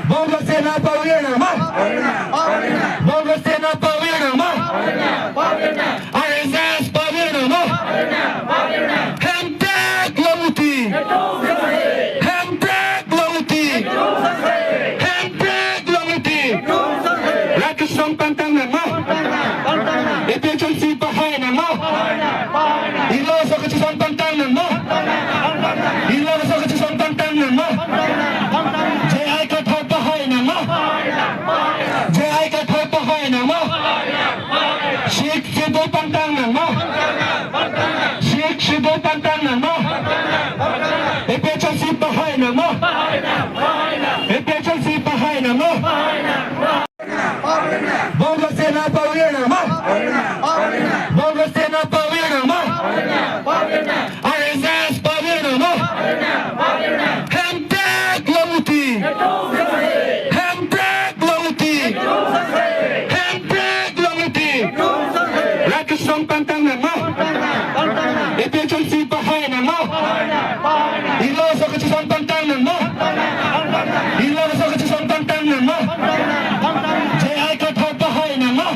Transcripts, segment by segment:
Bongo-Sena Paulina, Bongo-Sena Paulina, RSS Paulina, Hemtek Lamuti, Hemtek Lamuti, Hemtek Lamuti, Rakasong pantang nama, Ipechon si pahay nama, Iloso kachisong pantang nama, Iloso kachisong pantang nama, Jai ka thar pahay nama, Jai ka thar pahay nama, Sheikh Sido pantang nama, Sheikh Sido pantang nama, Ipechon si pahay nama, Ipechon si pahay nama, Bongo-Sena Paulina, Bongo-Sena Paulina, RSS Paulina, Hemtek Lamuti, Hemtek Lamuti, Hemtek Lamuti, Rakasong pantang nama, Ipechon si pahay nama, Iloso kachisong pantang nama, Iloso kachisong pantang nama, Jai ka thar pahay nama,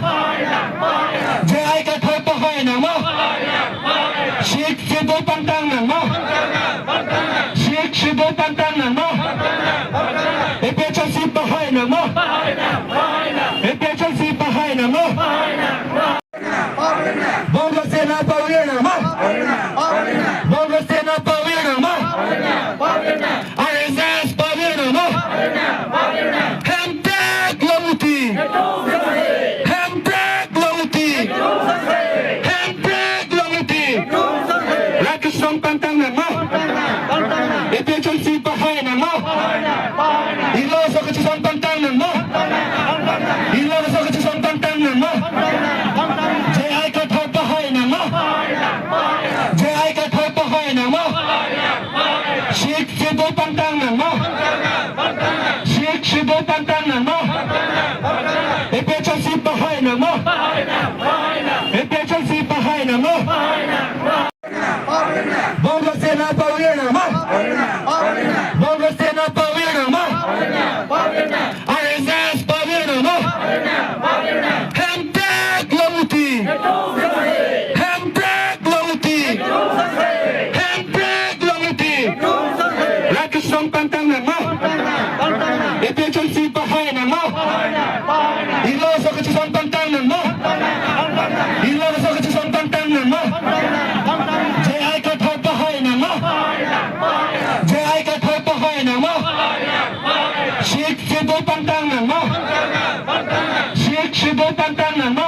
Jai ka thar pahay nama, Sheikh Sido pantang nama, Sheikh Sido pantang nama, Ipechon si pahay nama, Ipechon si pahay nama, Bongo-Sena Paulina, Bongo-Sena Paulina, RSS Paulina, Hemtek Lamuti, Hemtek Lamuti, Hemtek Lamuti, Rakasong pantang nama, Ipechon si pahay nama, Iloso kachisong pantang nama, Iloso kachisong pantang nama, Jai ka thar pahay nama, Jai ka thar pahay nama, Sheikh Sido pantang nama, Sheikh Sido pantang nama, Ipechon si pahay nama, Ipechon si pahay nama, Bongo-Sena Paulina, Bongo-Sena Paulina, RSS Paulina, Hemtek Lamuti, Hemtek Lamuti, Hemtek Lamuti, Rakasong pantang nama, Ipechon si pahay nama, Iloso kachisong pantang nama, Iloso kachisong pantang nama, Jai ka thar pahay nama, Jai ka thar pahay nama, Sheikh Sido pantang nama, Sheikh Sido pantang nama,